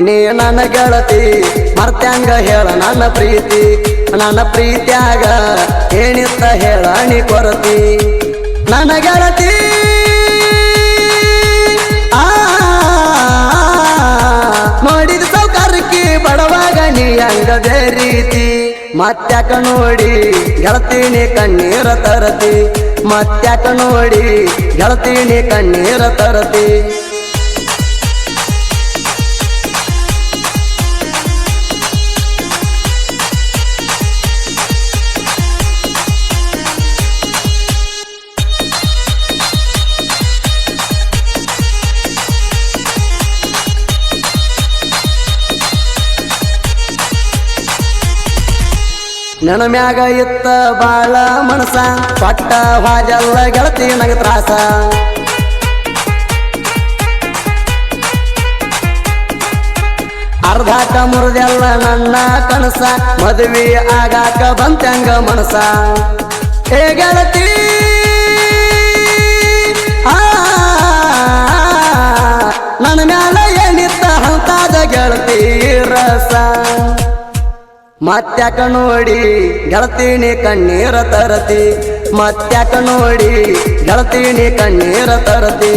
ನೀ ನನ್ನ ಗೆಳತಿ ಮರ್ತ್ಯಾಂಗ ಹೇಳ ನನ್ನ ಪ್ರೀತಿಯಾಗ ಏನಿತ್ತ ಹೇಳ ನೀ ಕೊರತಿ ನನ್ನ ಗೆಳತಿ ನೋಡಿದ ಸೌಕರ್ಯಕ್ಕೆ ಬಡವಾಗ ನೀ ಹಂಗದೇ ರೀತಿ ಮತ್ತ್ಯಾಕ ನೋಡಿ ಗೆಳತೀನಿ ಕಣ್ಣೀರ ತರತಿ ಮತ್ತ್ಯಾಕ ನೋಡಿ ಗೆಳತೀನಿ ಕಣ್ಣೀರ ತರತಿ ನನ್ನ ಮ್ಯಾಗ ಇತ್ತ ಬಾಳ ಮನಸ ಪಟ್ಟ ಹಾಜಲ್ಲ ಗೆಳತಿ ನಂಗ ತ್ರಾಸ ಅರ್ಧಾಕ ಮುರಿದೆಲ್ಲ ನನ್ನ ಕನಸ ಮದುವೆ ಆಗಾಕ ಬಂತಂಗ ಮನಸ ಏ ಗೆಳತಿ ನನ್ನ ಮ್ಯಾಲ ಏನಿತ್ತ ಹಂತಾದ ಗೆಳತಿ ರಸ ಮತ್ತ್ಯಾಕ ನೋಡಿ ಗೆಳತೀನಿ ಕಣ್ಣೀರ ತರತಿ ಮತ್ತ್ಯಾಕ ನೋಡಿ ಗೆಳತೀನಿ ಕಣ್ಣೀರ ತರತಿ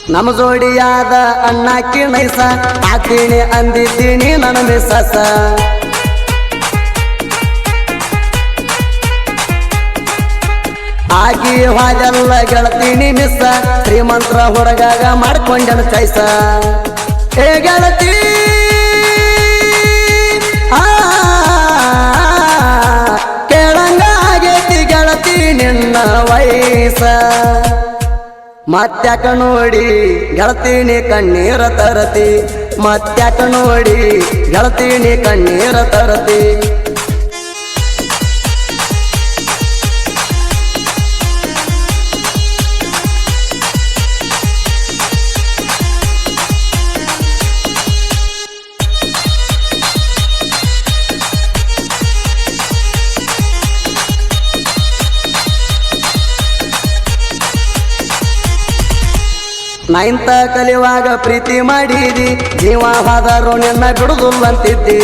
ನಮ್ಮ ಜೋಡಿಯಾದ ಅಣ್ಣಾಕಿ ನೈಸ ಆತೀನಿ ಅಂದಿದ್ದೀನಿ ನನ್ನ ಮಿಸ್ಸಸ ಆಗಿ ಹಾದೆಲ್ಲ ಗೆಳತೀನಿ ಮಿಸ್ಸ ಶ್ರೀಮಂತರ ಹೊರಗಾಗ ಮಾಡ್ಕೊಂಡನ ಚೈಸ ಏ ಗೆಳತಿ ಕೇಳಂಗ ಆಗೇತಿ ಗೆಳತಿ ನಿನ್ನ ವಯಸ್ಸ ಮತ್ತ್ಯಾಕ ನೋಡಿ ಗೆಳತೀನಿ ಕಣ್ಣೀರ ತರತಿ ಮತ್ತ್ಯಾಕ ನೋಡಿ ಗೆಳತೀನಿ ಕಣ್ಣೀರ ತರತಿ ನೈನ್ತ ಕಲಿಯುವಾಗ ಪ್ರೀತಿ ಮಾಡಿದಿ ಜೀವ ಹಾದರು ನಿನ್ನ ಬಿಡುದಿಲ್ಲಂತಿದ್ದಿ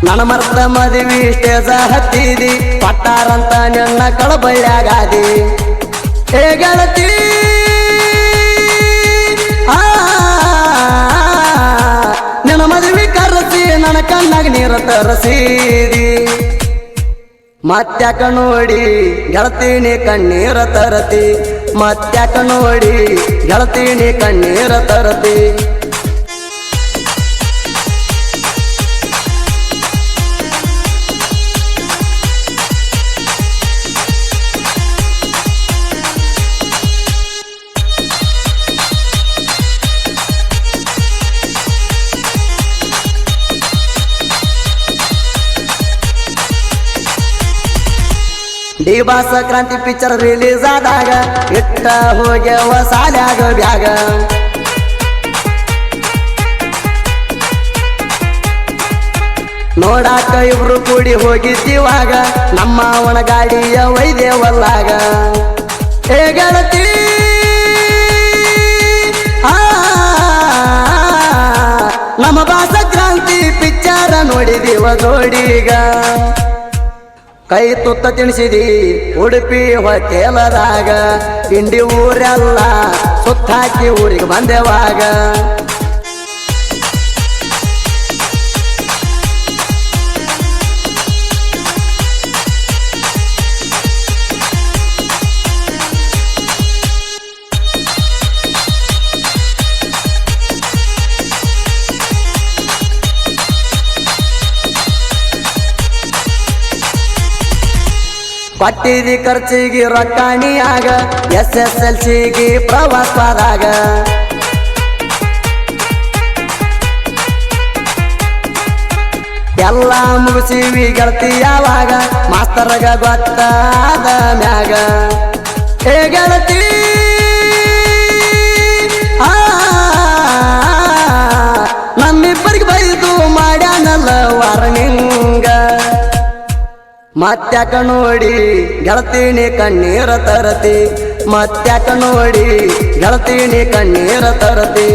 ನನ್ನ ಮರ್ತ ಮದುವೆ ಸ್ಟೇಜ ಹತ್ತಿದಿ ಪಟ್ಟಾರಂತ ನಿನ್ನ ಕಳಬಳ್ಳ್ಯಾಗಾದಿ ಏ ಗೆಳತಿ ನಿನ್ನ ಮದುವೆ ಕರೆಸಿ ನನ್ನ ಕಣ್ಣಾಗ ನೀರು ತರಸಿದಿ ಮತ್ತ್ಯಾಕ ನೋಡಿ ಗೆಳತೀನಿ ಕಣ್ಣೀರ ತರತಿ ಮತ್ತ್ಯಾಕ ನೋಡಿ ಗೆಳತೀನಿ ಕಣ್ಣೀರ ತರತಿ ಡಿ ಬಾಸ ಕ್ರಾಂತಿ ಪಿಕ್ಚರ್ ರಿಲೀಸ್ ಆದಾಗ ಇಟ್ಟ ಹೋಗ್ಯವ ಸಾಲ್ಯಾಗ ಬ್ಯಾಗ ನೋಡಾಕ ಇಬ್ರು ಕೂಡಿ ಹೋಗಿದ್ದೀವಾಗ ನಮ್ಮ ಅವನ ಗಾಡಿಯ ವೈದೇವಲ್ಲಾಗ ಏ ಗೆಳತಿ ನಮ್ಮ ಬಾಸ ಕ್ರಾಂತಿ ಪಿಕ್ಚರ ನೋಡಿದೀವ ಜೋಡಿಗ ಕೈ ತುತ್ತ ತಿಣಿಸಿದಿ ಉಡುಪಿ ಹೊಟೇಲದಾಗ ಇಂಡಿ ಊರೆಲ್ಲ ಸುತ್ತಾಕಿ ಊರಿಗೆ ಬಂದೆವಾಗ ಕೊಟ್ಟಿದಿ ಖರ್ಚಿಗೆ ರೊಕ್ಕಾಣಿಯಾಗ SSLCಗೆ ಪ್ರವಾಸದಾಗ ಎಲ್ಲ ಮುಗಿಸಿವಿ ಗೆಳತಿ ಯಾವಾಗ ಮಾಸ್ತರ್ಗ ಗೊತ್ತಾದ ಮ್ಯಾಗ ಏ ಗೆಳತಿ ನಮ್ಮಿಬ್ಬರಿಗೆ ಬೈದು ಮಾಡ್ಯಾನಲ್ಲ ವಾರ್ನಿಂಗ ಮತ್ತ್ಯಾಕ ನೋಡಿ ಗೆಳತೀನಿ ಕಣ್ಣೀರ ತರತಿ ಮತ್ತ್ಯಾಕ ನೋಡಿ ಗೆಳತೀನಿ ಕಣ್ಣೀರ ತರತಿ